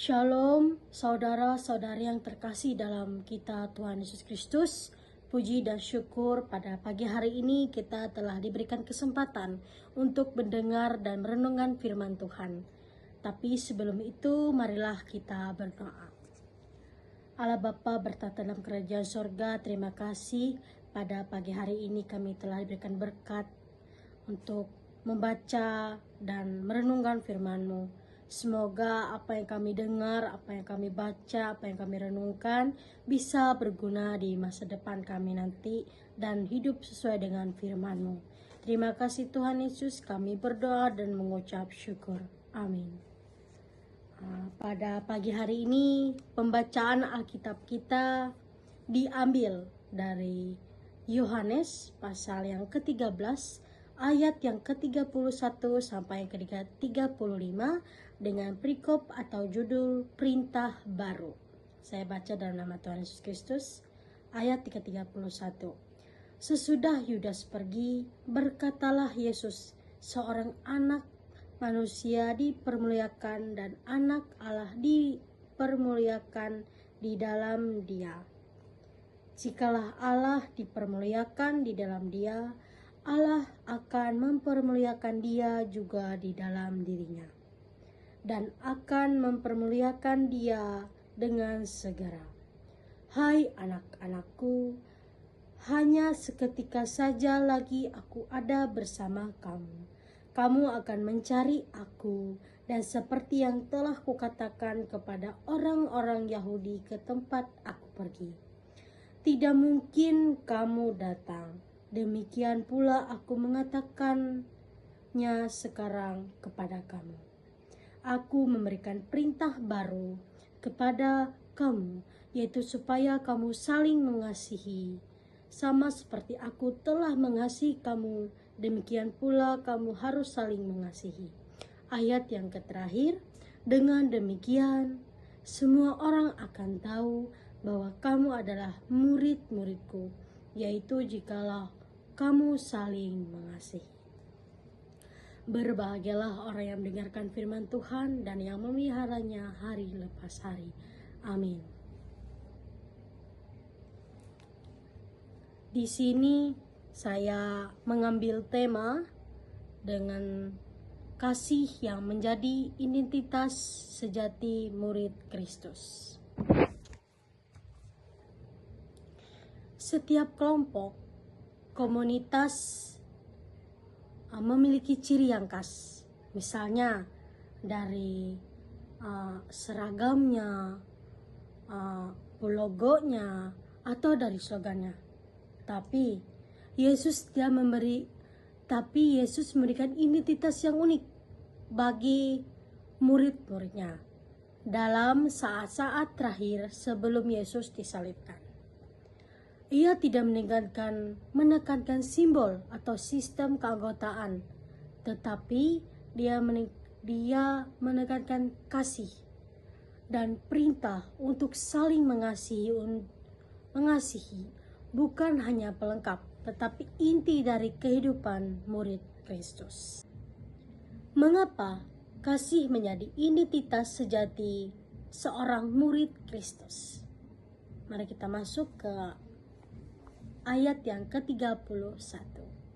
Shalom, saudara-saudari yang terkasih dalam kita Tuhan Yesus Kristus. Puji dan syukur pada pagi hari ini kita telah diberikan kesempatan untuk mendengar dan merenungkan firman Tuhan. Tapi sebelum itu marilah kita berdoa. Allah Bapa bertata dalam kerajaan sorga, terima kasih pada pagi hari ini kami telah diberikan berkat untuk membaca dan merenungkan firman-Mu. Semoga apa yang kami dengar, apa yang kami baca, apa yang kami renungkan bisa berguna di masa depan kami nanti dan hidup sesuai dengan firman-Mu. Terima kasih Tuhan Yesus, kami berdoa dan mengucap syukur. Amin. Pada pagi hari ini pembacaan Alkitab kita diambil dari Yohanes pasal yang ke-13 ayat yang ke-31 sampai yang ke-35 dengan perikop atau judul Perintah Baru. Saya baca dalam nama Tuhan Yesus Kristus, ayat 31. Sesudah Yudas pergi, berkatalah Yesus, seorang anak manusia dipermuliakan dan anak Allah dipermuliakan di dalam dia. Jikalah Allah dipermuliakan di dalam dia, Allah akan mempermuliakan dia juga di dalam dirinya, dan akan mempermuliakan dia dengan segera. Hai anak-anakku, hanya seketika saja lagi aku ada bersama kamu. Kamu akan mencari aku, dan seperti yang telah kukatakan kepada orang-orang Yahudi ke tempat aku pergi, tidak mungkin kamu datang. Demikian pula aku mengatakannya sekarang kepada kamu. Aku memberikan perintah baru kepada kamu, yaitu supaya kamu saling mengasihi. Sama seperti aku telah mengasihi kamu, demikian pula kamu harus saling mengasihi. Ayat yang terakhir, dengan demikian semua orang akan tahu bahwa kamu adalah murid-muridku, yaitu jikalau kamu saling mengasihi. Berbahagialah orang yang mendengarkan firman Tuhan dan yang memeliharanya hari lepas hari. Amin. Di sini saya mengambil tema dengan kasih yang menjadi identitas sejati murid Kristus. Setiap kelompok, komunitas memiliki ciri yang khas, misalnya dari seragamnya, logonya, atau dari slogannya. Tapi Yesus memberikan identitas yang unik bagi murid-muridnya dalam saat-saat terakhir sebelum Yesus disalibkan. Ia tidak menekankan simbol atau sistem keanggotaan, tetapi dia menekankan kasih dan perintah untuk saling mengasihi bukan hanya pelengkap, tetapi inti dari kehidupan murid Kristus. Mengapa kasih menjadi identitas sejati seorang murid Kristus? Mari kita masuk ke ayat yang ke-31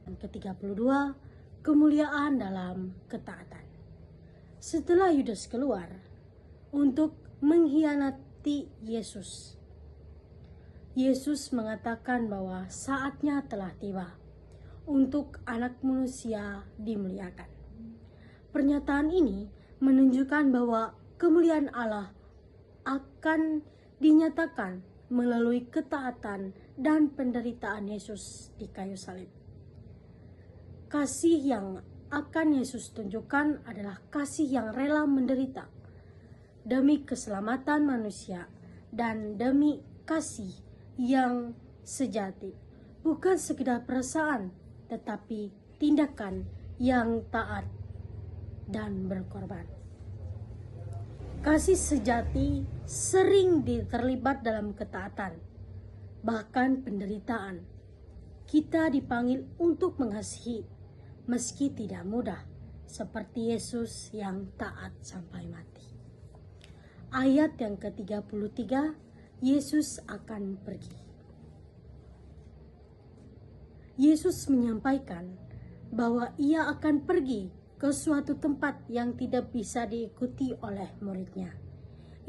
dan ke-32, kemuliaan dalam ketaatan. Setelah Yudas keluar untuk mengkhianati Yesus, Yesus mengatakan bahwa saatnya telah tiba untuk anak manusia dimuliakan. Pernyataan ini menunjukkan bahwa kemuliaan Allah akan dinyatakan melalui ketaatan dan penderitaan Yesus di kayu salib. Kasih yang akan Yesus tunjukkan adalah kasih yang rela menderita demi keselamatan manusia dan demi kasih yang sejati, bukan sekedar perasaan, tetapi tindakan yang taat dan berkorban. Kasih sejati sering terlibat dalam ketaatan, bahkan penderitaan. Kita dipanggil untuk mengasihi, meski tidak mudah, seperti Yesus yang taat sampai mati. Ayat yang ke-33, Yesus akan pergi. Yesus menyampaikan bahwa ia akan pergi ke suatu tempat yang tidak bisa diikuti oleh muridnya.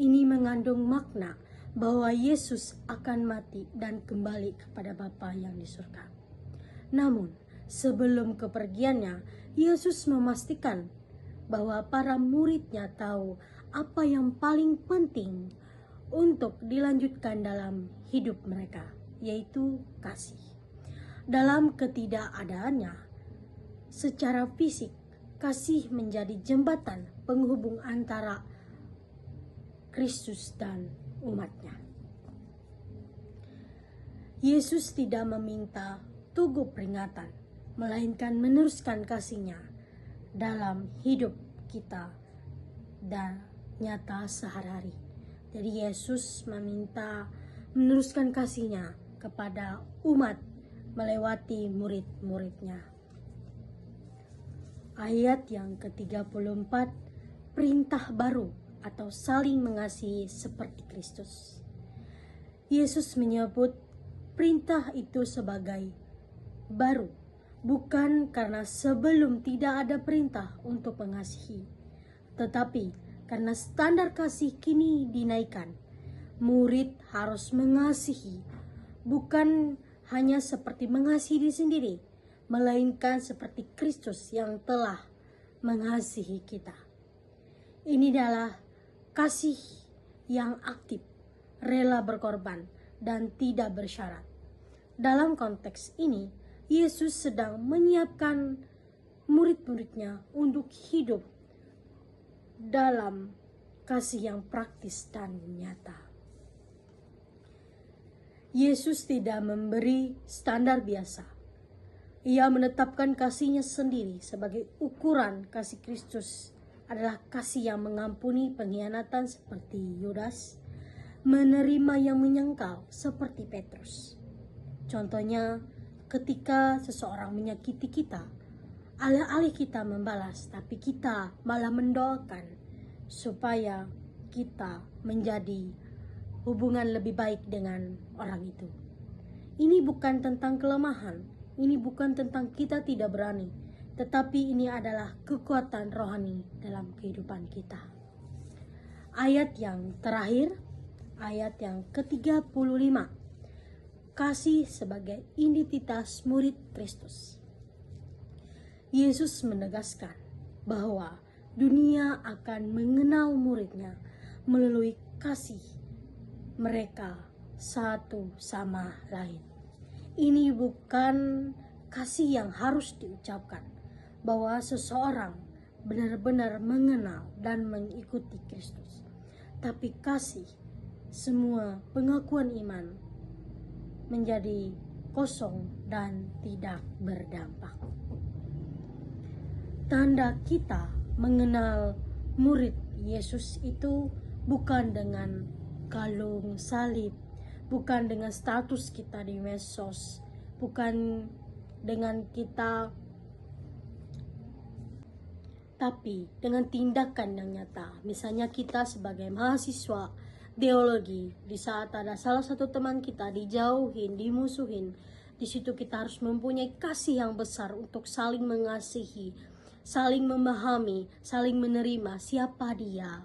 Ini mengandung makna bahwa Yesus akan mati dan kembali kepada Bapa yang di surga. Namun, sebelum kepergiannya, Yesus memastikan bahwa para muridnya tahu apa yang paling penting untuk dilanjutkan dalam hidup mereka, yaitu kasih. Dalam ketidakadaannya, secara fisik, kasih menjadi jembatan penghubung antara Kristus dan umatnya. Yesus tidak meminta tugu peringatan, melainkan meneruskan kasih-Nya dalam hidup kita dan nyata sehari-hari. Jadi Yesus meminta meneruskan kasih-Nya kepada umat melewati murid-muridnya. Ayat yang ke-34, perintah baru atau saling mengasihi seperti Kristus. Yesus menyebut perintah itu sebagai baru, bukan karena sebelum tidak ada perintah untuk mengasihi, tetapi karena standar kasih kini dinaikkan. Murid harus mengasihi, bukan hanya seperti mengasihi diri sendiri, melainkan seperti Kristus yang telah mengasihi kita. Ini adalah kasih yang aktif, rela berkorban, dan tidak bersyarat. Dalam konteks ini, Yesus sedang menyiapkan murid-muridnya untuk hidup dalam kasih yang praktis dan nyata. Yesus tidak memberi standar biasa. Ia menetapkan kasih-Nya sendiri sebagai ukuran. Kasih Kristus adalah kasih yang mengampuni pengkhianatan seperti Yudas, menerima yang menyangkal seperti Petrus. Contohnya, ketika seseorang menyakiti kita, alih-alih kita membalas, tapi kita malah mendoakan supaya kita menjadi hubungan lebih baik dengan orang itu. Ini bukan tentang kelemahan, ini bukan tentang kita tidak berani, tetapi ini adalah kekuatan rohani dalam kehidupan kita. Ayat yang terakhir, ayat yang ke-35, kasih sebagai identitas murid Kristus. Yesus menegaskan bahwa dunia akan mengenal muridnya melalui kasih mereka satu sama lain. Ini bukan kasih yang harus diucapkan, bahwa seseorang benar-benar mengenal dan mengikuti Kristus, tapi kasih semua pengakuan iman menjadi kosong dan tidak berdampak. Tanda kita mengenal murid Yesus itu bukan dengan kalung salib, bukan dengan status kita di medsos, bukan dengan kita, tapi dengan tindakan yang nyata. Misalnya kita sebagai mahasiswa teologi, di saat ada salah satu teman kita dijauhin, dimusuhin, di situ kita harus mempunyai kasih yang besar untuk saling mengasihi, saling memahami, saling menerima siapa dia,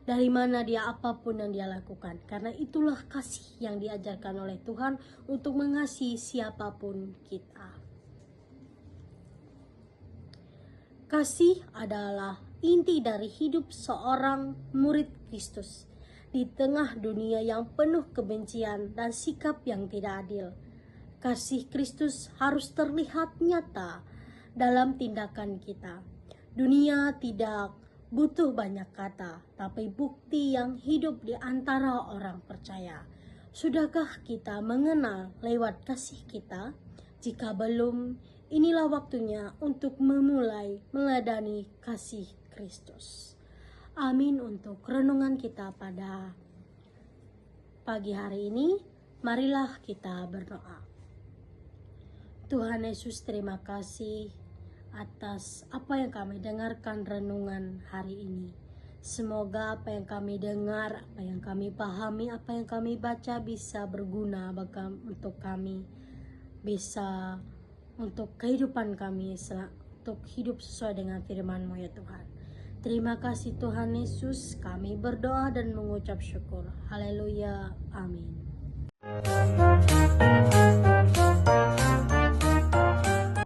dari mana dia, apapun yang dia lakukan. Karena itulah kasih yang diajarkan oleh Tuhan untuk mengasihi siapapun kita. Kasih adalah inti dari hidup seorang murid Kristus di tengah dunia yang penuh kebencian dan sikap yang tidak adil. Kasih Kristus harus terlihat nyata dalam tindakan kita. Dunia tidak butuh banyak kata, tapi bukti yang hidup di antara orang percaya. Sudahkah kita mengenal lewat kasih kita? Jika belum, inilah waktunya untuk memulai meladani kasih Kristus. Amin untuk renungan kita pada pagi hari ini. Marilah kita berdoa. Tuhan Yesus, terima kasih atas apa yang kami dengarkan renungan hari ini. Semoga apa yang kami dengar, apa yang kami pahami, apa yang kami baca bisa berguna untuk kami, bisa untuk kehidupan kami, untuk hidup sesuai dengan firman-Mu ya Tuhan. Terima kasih Tuhan Yesus, kami berdoa dan mengucap syukur. Haleluya, amin.